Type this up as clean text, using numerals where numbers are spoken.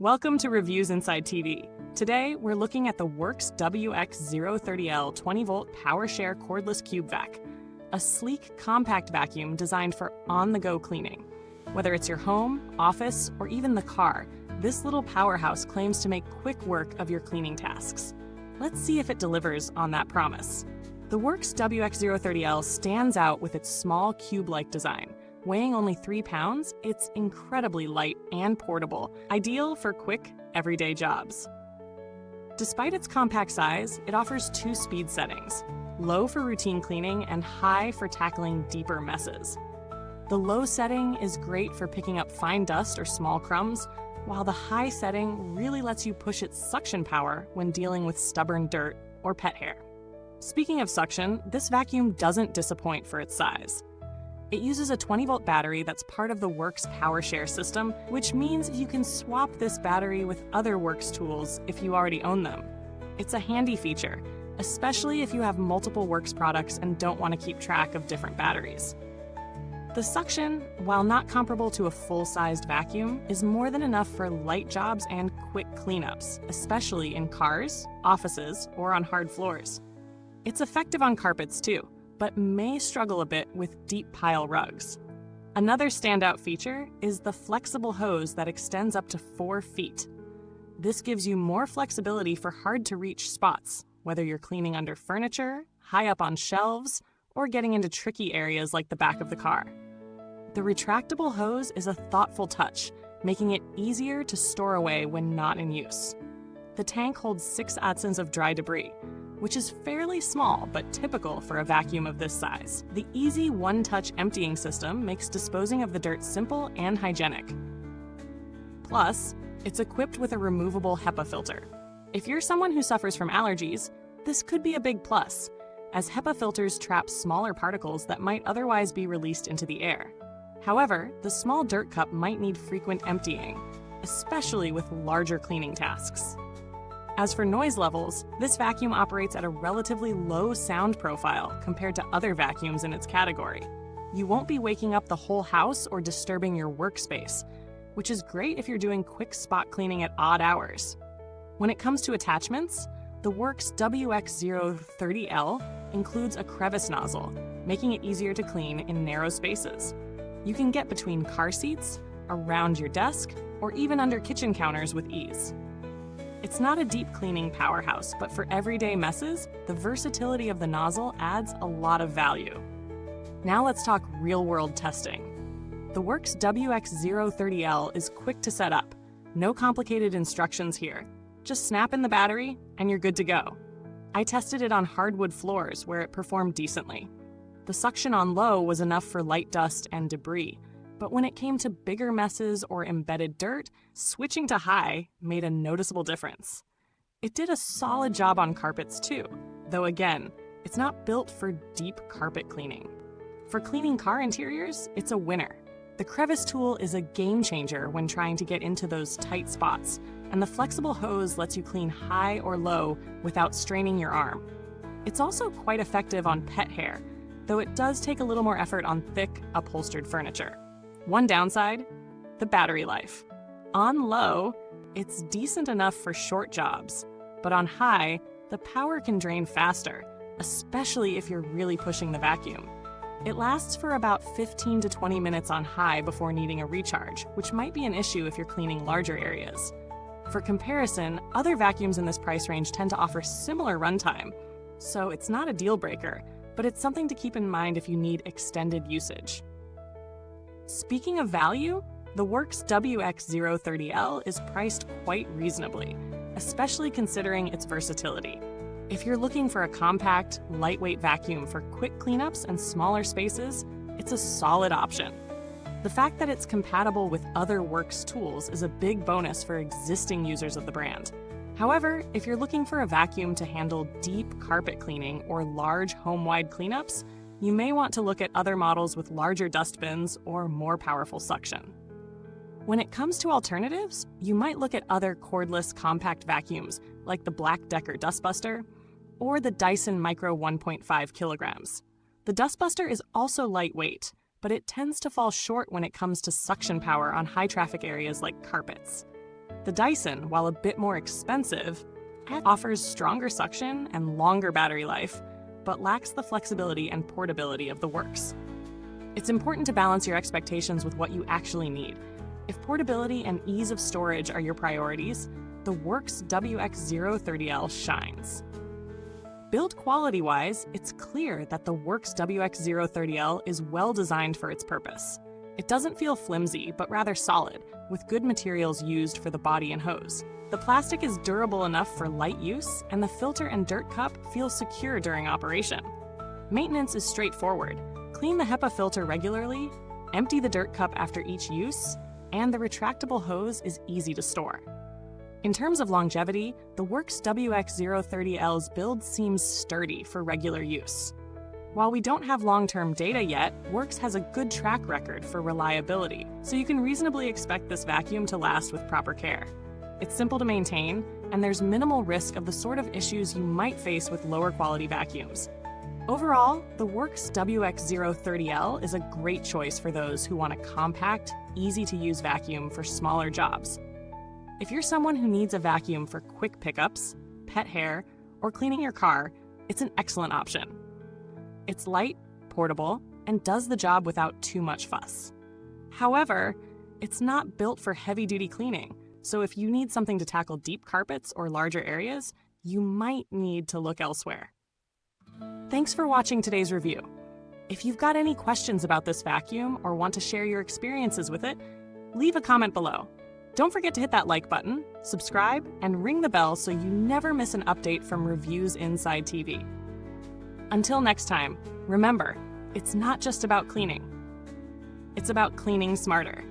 Welcome to Reviewsinsidetv. Today, we're looking at the WORX WX030L 20-volt PowerShare cordless cube vac, a sleek, compact vacuum designed for on-the-go cleaning. Whether it's your home, office, or even the car, this little powerhouse claims to make quick work of your cleaning tasks. Let's see if it delivers on that promise. The WORX WX030L stands out with its small cube-like design. Weighing only 3 pounds, it's incredibly light and portable, ideal for quick, everyday jobs. Despite its compact size, it offers 2 speed settings, low for routine cleaning and high for tackling deeper messes. The low setting is great for picking up fine dust or small crumbs, while the high setting really lets you push its suction power when dealing with stubborn dirt or pet hair. Speaking of suction, this vacuum doesn't disappoint for its size. It uses a 20-volt battery that's part of the WORX PowerShare system, which means you can swap this battery with other WORX tools if you already own them. It's a handy feature, especially if you have multiple WORX products and don't want to keep track of different batteries. The suction, while not comparable to a full-sized vacuum, is more than enough for light jobs and quick cleanups, especially in cars, offices, or on hard floors. It's effective on carpets too, but may struggle a bit with deep pile rugs. Another standout feature is the flexible hose that extends up to 4 feet. This gives you more flexibility for hard-to-reach spots, whether you're cleaning under furniture, high up on shelves, or getting into tricky areas like the back of the car. The retractable hose is a thoughtful touch, making it easier to store away when not in use. The tank holds 6 ounces of dry debris, which is fairly small but typical for a vacuum of this size. The easy one-touch emptying system makes disposing of the dirt simple and hygienic. Plus, it's equipped with a removable HEPA filter. If you're someone who suffers from allergies, this could be a big plus, as HEPA filters trap smaller particles that might otherwise be released into the air. However, the small dirt cup might need frequent emptying, especially with larger cleaning tasks. As for noise levels, this vacuum operates at a relatively low sound profile compared to other vacuums in its category. You won't be waking up the whole house or disturbing your workspace, which is great if you're doing quick spot cleaning at odd hours. When it comes to attachments, the WORX WX030L includes a crevice nozzle, making it easier to clean in narrow spaces. You can get between car seats, around your desk, or even under kitchen counters with ease. It's not a deep cleaning powerhouse, but for everyday messes, the versatility of the nozzle adds a lot of value. Now let's talk real-world testing. The WORX WX030L is quick to set up. No complicated instructions here. Just snap in the battery and you're good to go. I tested it on hardwood floors where it performed decently. The suction on low was enough for light dust and debris, but when it came to bigger messes or embedded dirt, switching to high made a noticeable difference. It did a solid job on carpets too, though again, it's not built for deep carpet cleaning. For cleaning car interiors, it's a winner. The crevice tool is a game changer when trying to get into those tight spots, and the flexible hose lets you clean high or low without straining your arm. It's also quite effective on pet hair, though it does take a little more effort on thick, upholstered furniture. One downside, the battery life. On low, it's decent enough for short jobs, but on high, the power can drain faster, especially if you're really pushing the vacuum. It lasts for about 15 to 20 minutes on high before needing a recharge, which might be an issue if you're cleaning larger areas. For comparison, other vacuums in this price range tend to offer similar runtime, so it's not a deal breaker, but it's something to keep in mind if you need extended usage. Speaking of value, the WORX WX030L is priced quite reasonably, especially considering its versatility. If you're looking for a compact, lightweight vacuum for quick cleanups and smaller spaces, it's a solid option. The fact that it's compatible with other WORX tools is a big bonus for existing users of the brand. However, if you're looking for a vacuum to handle deep carpet cleaning or large home-wide cleanups, you may want to look at other models with larger dustbins or more powerful suction. When it comes to alternatives, you might look at other cordless compact vacuums like the Black Decker Dustbuster or the Dyson Micro 1.5 kilograms. The Dustbuster is also lightweight, but it tends to fall short when it comes to suction power on high traffic areas like carpets. The Dyson, while a bit more expensive, offers stronger suction and longer battery life, but lacks the flexibility and portability of the WORX. It's important to balance your expectations with what you actually need. If portability and ease of storage are your priorities, the WORX WX030L shines. Build quality-wise, it's clear that the WORX WX030L is well designed for its purpose. It doesn't feel flimsy, but rather solid, with good materials used for the body and hose. The plastic is durable enough for light use, and the filter and dirt cup feel secure during operation. Maintenance is straightforward. Clean the HEPA filter regularly, empty the dirt cup after each use, and the retractable hose is easy to store. In terms of longevity, the WORX WX030L's build seems sturdy for regular use. While we don't have long-term data yet, WORX has a good track record for reliability, so you can reasonably expect this vacuum to last with proper care. It's simple to maintain, and there's minimal risk of the sort of issues you might face with lower quality vacuums. Overall, the WORX WX030L is a great choice for those who want a compact, easy-to-use vacuum for smaller jobs. If you're someone who needs a vacuum for quick pickups, pet hair, or cleaning your car, it's an excellent option. It's light, portable, and does the job without too much fuss. However, it's not built for heavy-duty cleaning, so if you need something to tackle deep carpets or larger areas, you might need to look elsewhere. Thanks for watching today's review. If you've got any questions about this vacuum or want to share your experiences with it, leave a comment below. Don't forget to hit that like button, subscribe, and ring the bell so you never miss an update from Reviewsinside.tv. Until next time, remember, it's not just about cleaning. It's about cleaning smarter.